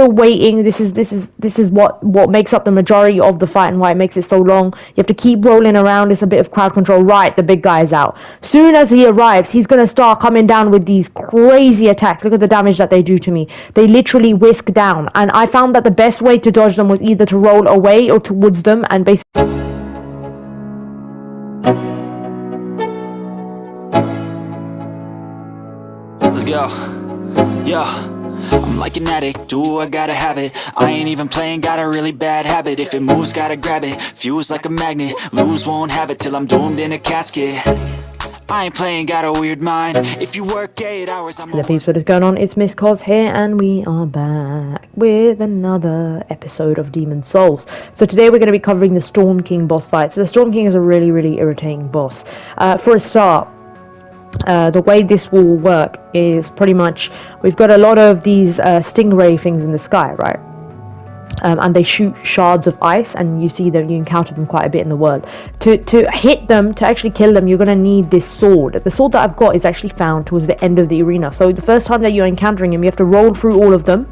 waiting. This is what makes up the majority of the fight and why it makes it so long. You have to keep rolling around. It's a bit of crowd control. Right, the big guy's out. Soon as he arrives, he's gonna start coming down with these crazy attacks. Look at the damage that they do to me. They literally whisk down, and I found that the best way to dodge them was either to roll away or towards them and basically let's go. Yeah, I'm like an addict, do I gotta have it. I ain't even playing, got a really bad habit. If it moves, gotta grab it, fuse like a magnet. Lose, won't have it till I'm doomed in a casket. I ain't playing, got a weird mind. If you work 8 hours, I'm the peeps, what is going on? It's Miss C.O.Z here, and we are back with another episode of Demon Souls. So today we're going to be covering the Storm King boss fight. So the Storm King is a really irritating boss. For a start, the way this will work is pretty much we've got a lot of these stingray things in the sky, right? And they shoot shards of ice, and you see them, you encounter them quite a bit in the world. To hit them, to actually kill them, you're going to need this sword. The sword that I've got is actually found towards the end of the arena. So the first time that you're encountering him, you have to roll through all of them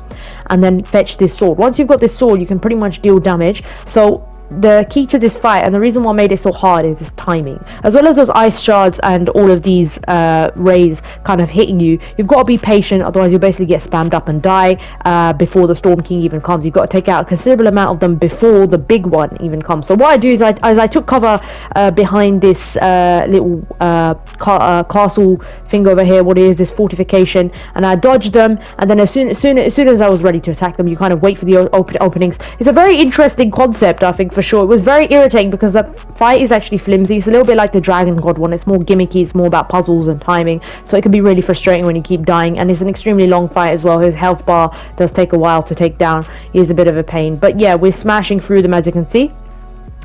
and then fetch this sword. Once you've got this sword, you can pretty much deal damage. So the key to this fight, and the reason why I made it so hard, is this timing. As well as those ice shards and all of these rays kind of hitting you, you've got to be patient, otherwise you'll basically get spammed up and die before the Storm King even comes. You've got to take out a considerable amount of them before the big one even comes. So what I do is I took cover behind this little castle thing over here, what is this fortification, and I dodged them, and then as soon as I was ready to attack them, you kind of wait for the openings. It's a very interesting concept, I think, for sure. It was very irritating because the fight is actually flimsy. It's a little bit like the Dragon God one. It's more gimmicky, it's more about puzzles and timing, so it can be really frustrating when you keep dying, and it's an extremely long fight as well. His health bar does take a while to take down. He is a bit of a pain, but yeah, we're smashing through them, as you can see.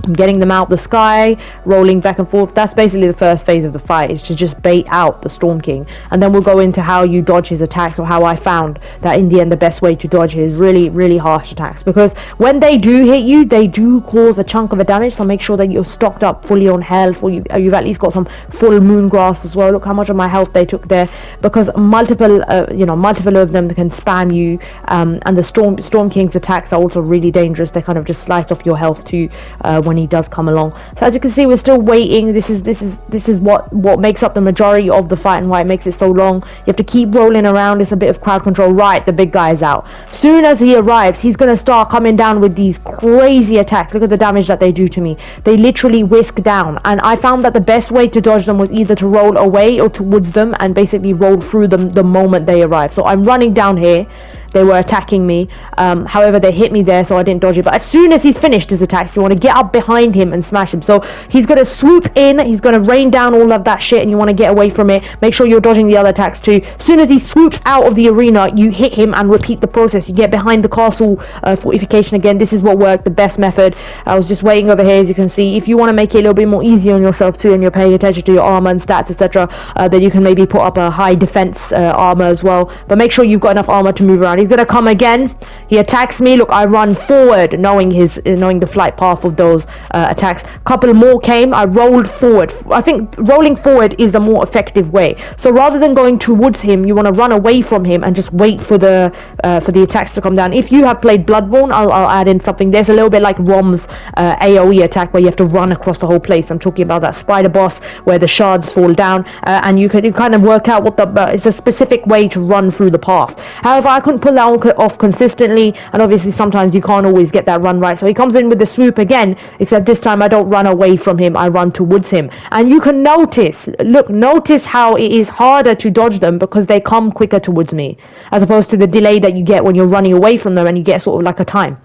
I'm getting them out the sky, rolling back and forth. That's basically the first phase of the fight, is to just bait out the Storm King, and then we'll go into how you dodge his attacks, or how I found that in the end the best way to dodge his really harsh attacks, because when they do hit you, they do cause a chunk of a damage. So make sure that you're stocked up fully on health, or you've at least got some full moon grass as well. Look how much of my health they took there, because multiple of them can spam you, and the Storm King's attacks are also really dangerous. They kind of just slice off your health too when he does come along. So as you can see, we're still waiting. This is what makes up the majority of the fight and why it makes it so long. You have to keep rolling around. It's a bit of crowd control. Right, the big guy's out. Soon as he arrives, he's going to start coming down with these crazy attacks. Look at the damage that they do to me. They literally whisk down, and I found that the best way to dodge them was either to roll away or towards them and basically roll through them the moment they arrive. So I'm running down here. They were attacking me, however they hit me there, so I didn't dodge it. But as soon as he's finished his attacks, you want to get up behind him and smash him. So he's going to swoop in, he's going to rain down all of that shit, and you want to get away from it. Make sure you're dodging the other attacks too. As soon as he swoops out of the arena, you hit him and repeat the process. You get behind the castle fortification again. This is what worked, the best method. I was just waiting over here, as you can see. If you want to make it a little bit more easy on yourself too, and you're paying attention to your armor and stats, etc., then you can maybe put up a high defense armor as well. But make sure you've got enough armor to move around. He's gonna come again. He attacks me. Look, I run forward, knowing the flight path of those attacks. Couple more came. I rolled forward. I think rolling forward is a more effective way. So rather than going towards him, you want to run away from him and just wait for the attacks to come down. If you have played Bloodborne, I'll add in something. There's a little bit like Rom's AoE attack, where you have to run across the whole place. I'm talking about that spider boss where the shards fall down, and you kind of work out what it's a specific way to run through the path. However, I couldn't pull that off consistently, and obviously sometimes you can't always get that run right. So he comes in with the swoop again, except this time I don't run away from him, I run towards him. And you can notice how it is harder to dodge them, because they come quicker towards me, as opposed to the delay that you get when you're running away from them, and you get sort of like a time.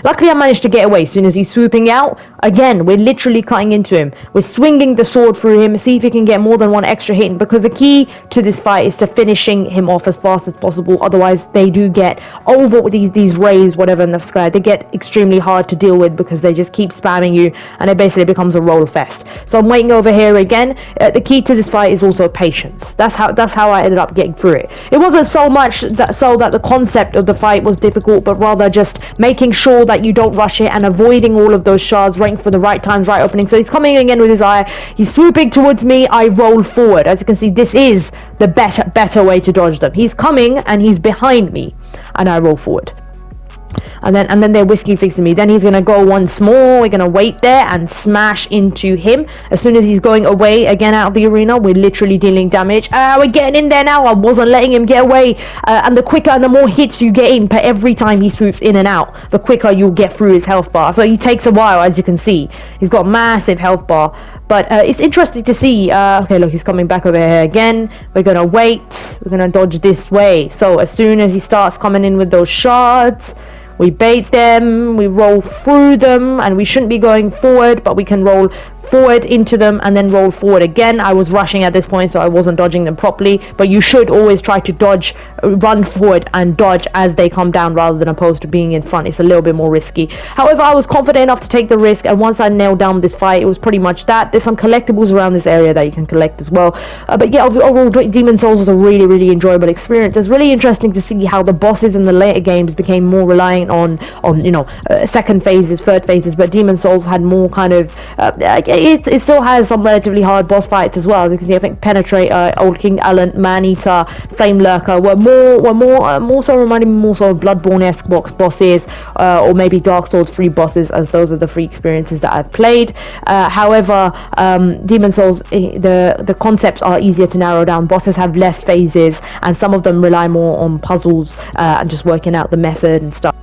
Luckily I managed to get away. As soon as he's swooping out, again, we're literally cutting into him. We're swinging the sword through him, see if he can get more than one extra hit, because the key to this fight is to finishing him off as fast as possible. Otherwise they do get over these rays, whatever, in the sky. They get extremely hard to deal with, because they just keep spamming you, and it basically becomes a roll fest. So I'm waiting over here again. The key to this fight is also patience. That's how I ended up getting through it. It wasn't so much that the concept of the fight was difficult, but rather just making sure that you don't rush it and avoiding all of those shards, waiting for the right times, right opening. So he's coming again with his eye. He's swooping towards me. I roll forward. As you can see, this is the better way to dodge them. He's coming and he's behind me, and I roll forward. and then they're whiskey fixing me. Then he's gonna go once more. We're gonna wait there and smash into him. As soon as he's going away again out of the arena, we're literally dealing damage. We're getting in there now. I wasn't letting him get away. And the quicker and the more hits you get in per every time he swoops in and out, the quicker you'll get through his health bar. So he takes a while, as you can see. He's got massive health bar. But it's interesting to see. Okay, look, he's coming back over here again. We're gonna wait. We're gonna dodge this way. So as soon as he starts coming in with those shards, we bait them, we roll through them, and we shouldn't be going forward, but we can roll forward into them and then roll forward again. I was rushing at this point, so I wasn't dodging them properly, but you should always try to dodge, run forward and dodge as they come down rather than opposed to being in front. It's a little bit more risky. However, I was confident enough to take the risk, and once I nailed down this fight, it was pretty much that. There's some collectibles around this area that you can collect as well. But yeah, overall, Demon Souls was a really, really enjoyable experience. It's really interesting to see how the bosses in the later games became more reliant on you know, second phases, third phases, but Demon Souls had more kind of it still has some relatively hard boss fights as well. Because I think Penetrator, Old King Allen, Man-Eater, Flame Lurker were more so reminding me more so of Bloodborne-esque bosses, or maybe Dark Souls 3 bosses, as those are the 3 experiences that I've played. However, Demon Souls, the concepts are easier to narrow down. Bosses have less phases, and some of them rely more on puzzles and just working out the method and stuff.